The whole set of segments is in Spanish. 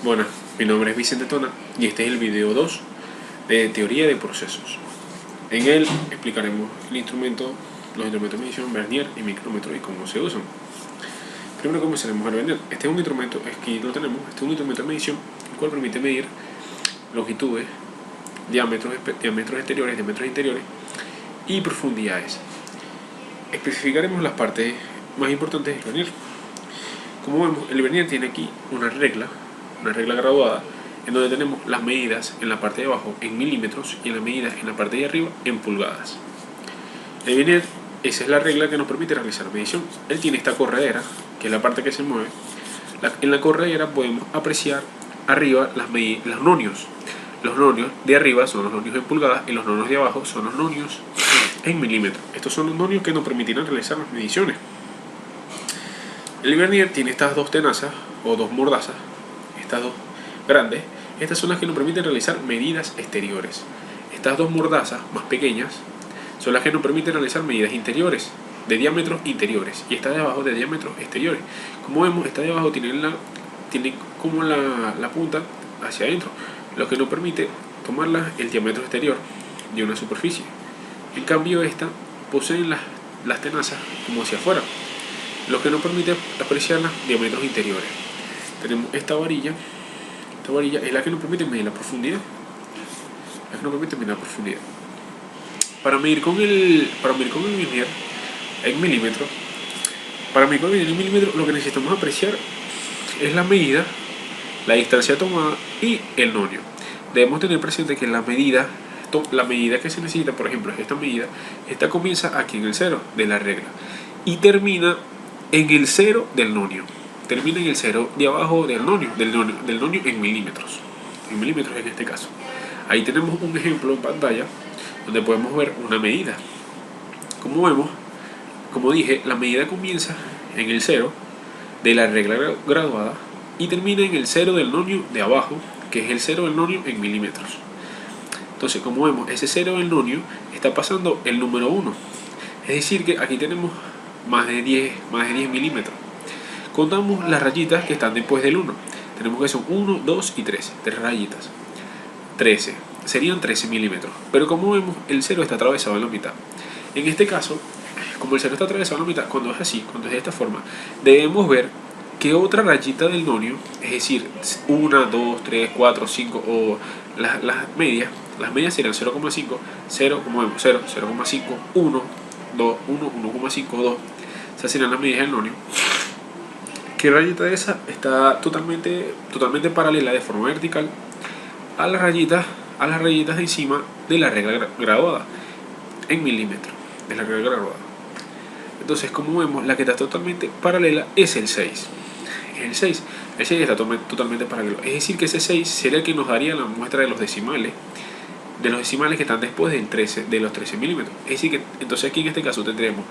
Bueno, mi nombre es Vicente Tona y este es el video 2 de teoría de procesos. En él explicaremos los instrumentos de medición, vernier y micrómetro y cómo se usan. Primero comenzaremos al vernier. Este es un instrumento, aquí lo tenemos, este es un instrumento de medición el cual permite medir longitudes, diámetros exteriores, diámetros interiores y profundidades. Especificaremos las partes más importantes del vernier. Como vemos, el vernier tiene aquí una regla graduada, en donde tenemos las medidas en la parte de abajo en milímetros y las medidas en la parte de arriba en pulgadas. El vernier, esa es la regla que nos permite realizar la medición. Él tiene esta corredera, que es la parte que se mueve. En la corredera podemos apreciar arriba los nonios. Los nonios de arriba son los nonios en pulgadas y los nonios de abajo son los nonios en milímetros. Estos son los nonios que nos permitirán realizar las mediciones. El vernier tiene estas dos tenazas o dos mordazas, estas dos grandes. Estas son las que nos permiten realizar medidas exteriores. Estas dos mordazas más pequeñas son las que nos permiten realizar medidas interiores, de diámetros interiores, y esta de abajo de diámetros exteriores. Como vemos, esta de abajo tiene como la punta hacia adentro, lo que nos permite tomar el diámetro exterior de una superficie. En cambio, esta poseen las tenazas como hacia afuera, lo que nos permite apreciar los diámetros interiores. Tenemos esta varilla es la que nos permite medir la profundidad. Para medir con el vernier en milímetros, lo que necesitamos apreciar es la medida, la distancia tomada y el nonio. Debemos tener presente que la medida que se necesita, por ejemplo, esta medida, esta comienza aquí en el 0 de la regla y termina en el 0 del nonio. Termina en el 0 de abajo del nonio en milímetros. En milímetros en este caso. Ahí tenemos un ejemplo en pantalla donde podemos ver una medida. Como vemos, como dije, la medida comienza en el 0 de la regla graduada y termina en el 0 del nonio de abajo, que es el 0 del nonio en milímetros. Entonces, como vemos, ese 0 del nonio está pasando el número 1. Es decir, que aquí tenemos más de 10 milímetros. Contamos las rayitas que están después del 1. Tenemos que son 1, 2 y 3. 3 rayitas. 13. Serían 13 milímetros. Pero como vemos, el 0 está atravesado en la mitad. En este caso, como el 0 está atravesado en la mitad, cuando es así, cuando es de esta forma, debemos ver que otra rayita del nonio, es decir, 1, 2, 3, 4, 5 o las medias serían 0,5, 0, como vemos, 0, 0,5, 1, 2, 1, 1,5, 2. Esas serían las medidas del nonio. Que rayita de esa está totalmente paralela de forma vertical a las rayitas de encima de la regla graduada en milímetros de la regla graduada. Entonces, como vemos, la que está totalmente paralela es el 6. El 6 está totalmente paralelo. Es decir, que ese 6 sería el que nos daría la muestra de los decimales que están después de los 13 milímetros. Es decir, que entonces aquí en este caso tendremos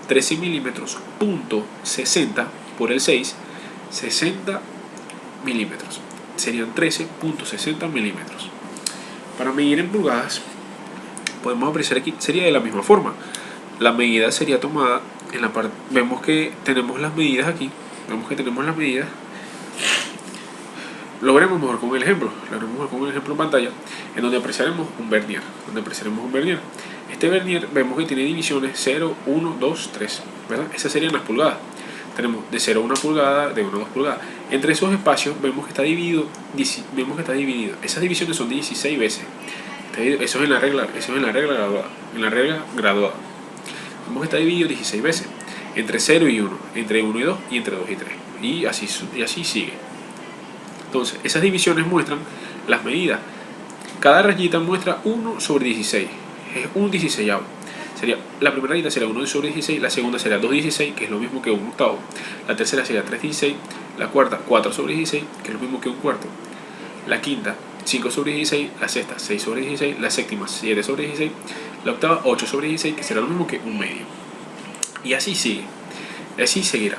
13 milímetros punto 60 por el 6, 60 milímetros. Serían 13.60 milímetros. Para medir en pulgadas, podemos apreciar aquí, sería de la misma forma. La medida sería tomada en la parte. Vemos que tenemos las medidas aquí. Lo veremos mejor con el ejemplo. En pantalla, en donde apreciaremos un vernier. Este vernier vemos que tiene divisiones 0, 1, 2, 3. ¿Verdad? Esas serían las pulgadas. Tenemos de 0 a 1 pulgada, de 1 a 2 pulgadas. Entre esos espacios vemos que está dividido. Esas divisiones son de 16 veces. Eso es en la regla graduada. Vemos que está dividido 16 veces. Entre 0 y 1, entre 1 y 2 y entre 2 y 3. Y así sigue. Entonces, esas divisiones muestran las medidas. Cada rayita muestra 1 sobre 16. Es un 16avo. La primera rayita será 1 sobre 16, la segunda será 2/16, que es lo mismo que un octavo. La tercera será 3/16, la cuarta 4 sobre 16, que es lo mismo que un cuarto. La quinta 5 sobre 16, la sexta 6 sobre 16, la séptima 7 sobre 16, la octava 8 sobre 16, que será lo mismo que un medio. Y así sigue, así seguirá.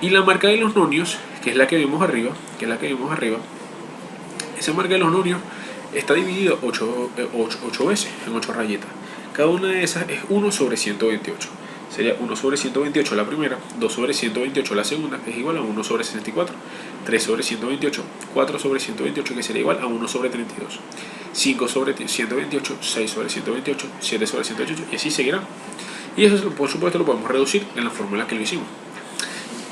Y la marca de los nonios, que es la que vemos arriba, esa marca de los nonios está dividida 8 veces en 8 rayitas. Cada una de esas es 1 sobre 128. sería 1 sobre 128 la primera, 2 sobre 128 la segunda, que es igual a 1 sobre 64, 3 sobre 128, 4 sobre 128, que sería igual a 1 sobre 32, 5 sobre 128, 6 sobre 128, 7 sobre 128, y así seguirá. Y eso, por supuesto, lo podemos reducir en la fórmula que lo hicimos.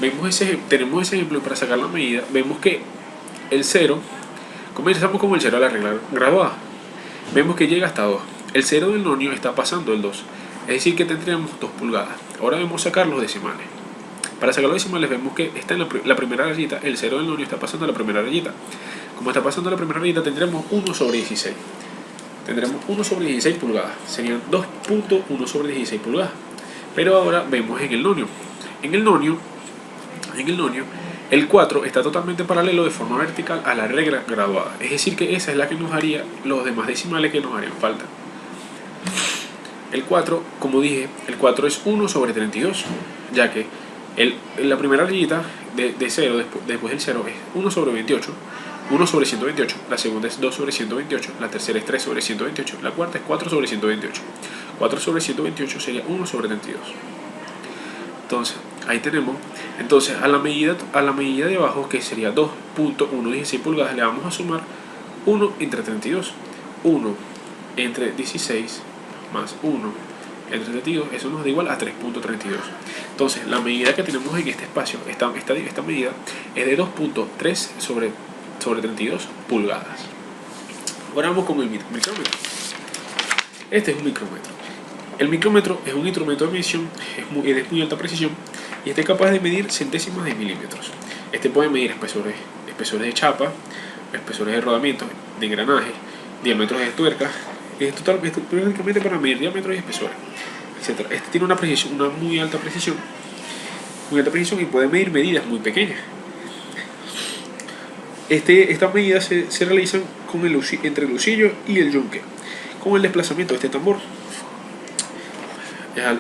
Tenemos ese ejemplo, y para sacar la medida, vemos que el 0, comenzamos como el 0 a la regla graduada, vemos que llega hasta 2. El 0 del nonio está pasando el 2, es decir que tendríamos 2 pulgadas. Ahora debemos sacar los decimales. Para sacar los decimales vemos que está en la primera rayita, el 0 del nonio está pasando a la primera rayita. Como está pasando a la primera rayita, tendremos 1 sobre 16. Tendremos 1 sobre 16 pulgadas, serían 2.1 sobre 16 pulgadas. Pero ahora vemos en el nonio. En el nonio, el 4 está totalmente paralelo de forma vertical a la regla graduada. Es decir que esa es la que nos haría los demás decimales que nos harían falta. El 4, como dije, el 4 es 1 sobre 32, ya que la primera rayita de 0, después del 0, es 1 sobre 28, 1 sobre 128, la segunda es 2 sobre 128, la tercera es 3 sobre 128, la cuarta es 4 sobre 128. 4 sobre 128 sería 1 sobre 32. Entonces, ahí tenemos. Entonces, a la medida de abajo, que sería 2.116 pulgadas, le vamos a sumar 1 entre 32. 1 entre 16 más 1 entre 32, eso nos da igual a 3.32. Entonces, la medida que tenemos en este espacio, esta medida, es de 2.3 sobre 32 pulgadas. Ahora vamos con el micrómetro. Este es un micrómetro. El micrómetro es un instrumento de medición, es de muy alta precisión y está capaz de medir centésimas de milímetros. Este puede medir espesores de chapa, espesores de rodamiento, de engranaje, diámetros de tuercas. Es prácticamente para medir diámetros y espesores, etc. Este tiene una muy alta precisión y puede medir medidas muy pequeñas. Estas medidas se realizan entre el husillo y el yunque, con el desplazamiento de este tambor.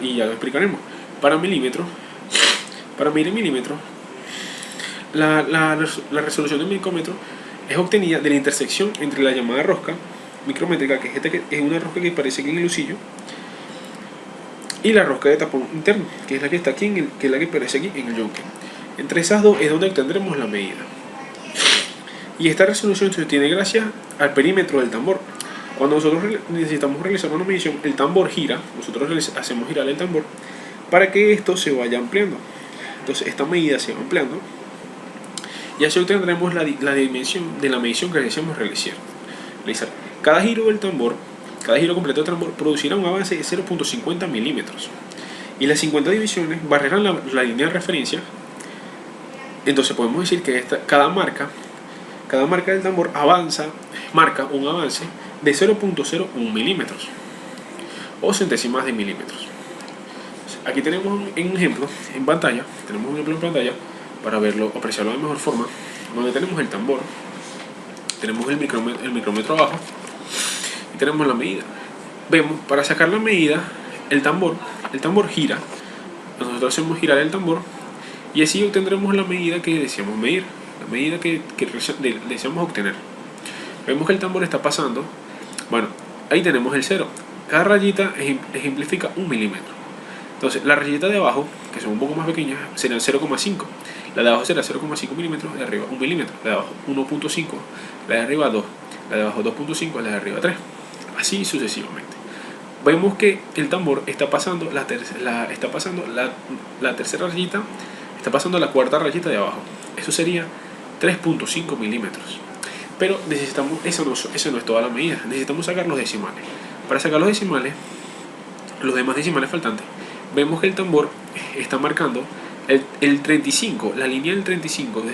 Y ya lo explicaremos. Para medir milímetros, la resolución del micrómetro es obtenida de la intersección entre la llamada rosca micrométrica, que es una rosca que aparece aquí en el husillo, y la rosca de tapón interno, que es la que está aquí, que es la que aparece aquí en el yunque. Entre esas dos es donde obtendremos la medida. Y esta resolución se obtiene gracias al perímetro del tambor. Cuando nosotros necesitamos realizar una medición, el tambor gira, nosotros hacemos girar el tambor para que esto se vaya ampliando. Entonces esta medida se va ampliando y así obtendremos la dimensión de la medición que deseamos realizar. Cada giro completo del tambor producirá un avance de 0.50 milímetros y las 50 divisiones barrerán la línea de referencia. Entonces podemos decir que cada marca del tambor marca un avance de 0.01 milímetros o centésimas de milímetros. Aquí tenemos un ejemplo en pantalla, para verlo, apreciarlo de mejor forma, donde tenemos el tambor, tenemos el micrómetro abajo y tenemos la medida. Vemos, para sacar la medida, el tambor gira, nosotros hacemos girar el tambor y así obtendremos la medida que deseamos medir, la medida que deseamos obtener. Vemos que el tambor está pasando, bueno, ahí tenemos el 0, cada rayita ejemplifica 1 milímetro. Entonces la rayita de abajo, que son un poco más pequeñas, serán 0,5, la de abajo será 0,5 milímetros, la de arriba 1 milímetro, la de abajo 1.5, la de arriba 2, la de abajo 2.5, la de arriba 3, así sucesivamente. Vemos que el tambor está pasando la tercera rayita, está pasando la cuarta rayita de abajo, eso sería 3.5 milímetros. Pero necesitamos, eso no es toda la medida, necesitamos sacar los decimales. Para sacar los demás decimales faltantes, vemos que el tambor está marcando el 35, la línea del 35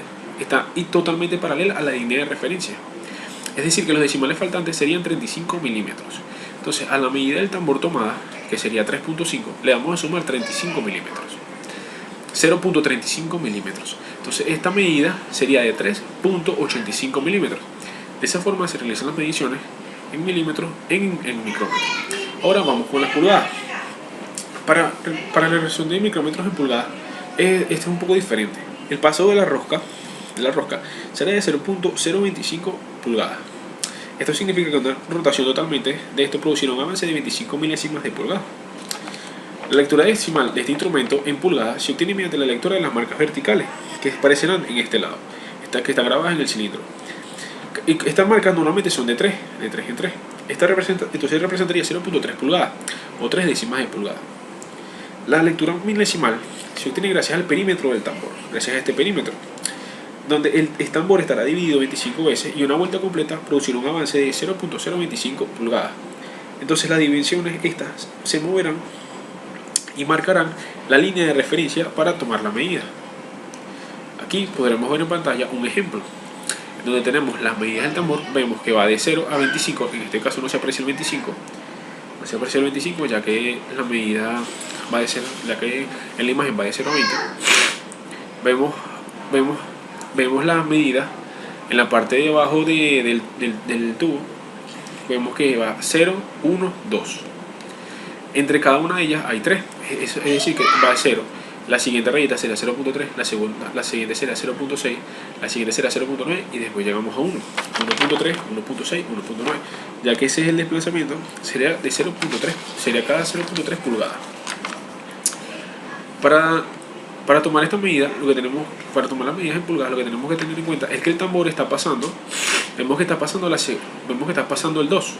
está totalmente paralela a la línea de referencia. Es decir, que los decimales faltantes serían 35 milímetros. Entonces, a la medida del tambor tomada, que sería 3.5, le vamos a sumar 35 milímetros. 0.35 milímetros. Entonces, esta medida sería de 3.85 milímetros. De esa forma se realizan las mediciones en milímetros en micrómetros. Ahora vamos con las pulgadas. Para la resolución de micrómetros en pulgadas, este es un poco diferente. El paso de la rosca será de 0.025 pulgadas. Esto significa que una rotación totalmente de esto producirá un avance de 25 milésimas de pulgada. La lectura decimal de este instrumento en pulgadas se obtiene mediante la lectura de las marcas verticales, que aparecerán en este lado, que están grabadas en el cilindro. Y estas marcas normalmente son de 3 en 3. Entonces representaría 0.3 pulgadas o 3 décimas de pulgada. La lectura milesimal se obtiene gracias al perímetro del tambor, gracias a este perímetro, donde el tambor estará dividido 25 veces y una vuelta completa producirá un avance de 0.025 pulgadas. Entonces las dimensiones estas se moverán y marcarán la línea de referencia para tomar la medida. Aquí podremos ver en pantalla un ejemplo donde tenemos las medidas del tambor. Vemos que va de 0 a 25, en este caso no se aprecia el 25, no se aprecia el 25 ya que la medida va de 0, ya que en la imagen va de 0 a 20. Vemos las medidas en la parte de abajo del tubo. Vemos que va 0, 1, 2. Entre cada una de ellas hay 3, es decir que va de 0. La siguiente rayita será 0.3, la siguiente será 0.6, la siguiente será 0.9 y después llegamos a 1, 1.3, 1.6, 1.9, ya que ese es el desplazamiento, sería de 0.3, sería cada 0.3 pulgadas. Para tomar esta medida, para tomar las medidas en pulgadas, lo que tenemos que tener en cuenta es que el tambor está pasando, vemos que está pasando el 2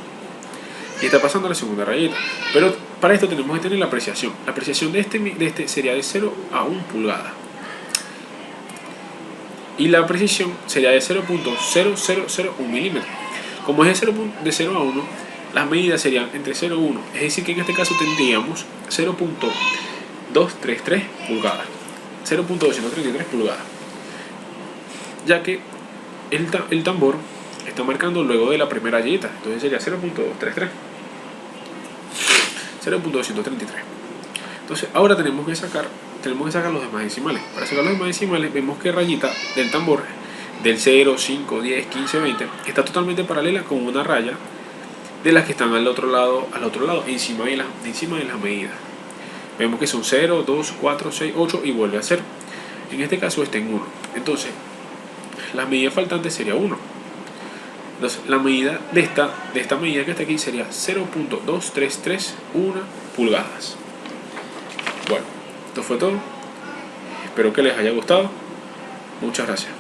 y está pasando la segunda rayeta, pero para esto tenemos que tener la apreciación. La apreciación de este sería de 0 a 1 pulgada y la precisión sería de 0.0001 milímetros. Como es de 0 a 1, las medidas serían entre 0 y 1, es decir que en este caso tendríamos 0.233 pulgadas, 0.233 pulgadas, ya que el tambor está marcando luego de la primera rayeta, entonces sería 0.233. Entonces ahora tenemos que sacar los demás decimales. Para sacar los demás decimales vemos que rayita del tambor del 0, 5, 10, 15, 20 está totalmente paralela con una raya de las que están al otro lado, encima de las medidas. Vemos que son 0, 2, 4, 6, 8 y vuelve a 0. En este caso está en 1. Entonces la medida faltante sería 1. Entonces la medida de esta medida que está aquí sería 0.2331 pulgadas. Bueno, esto fue todo. Espero que les haya gustado. Muchas gracias.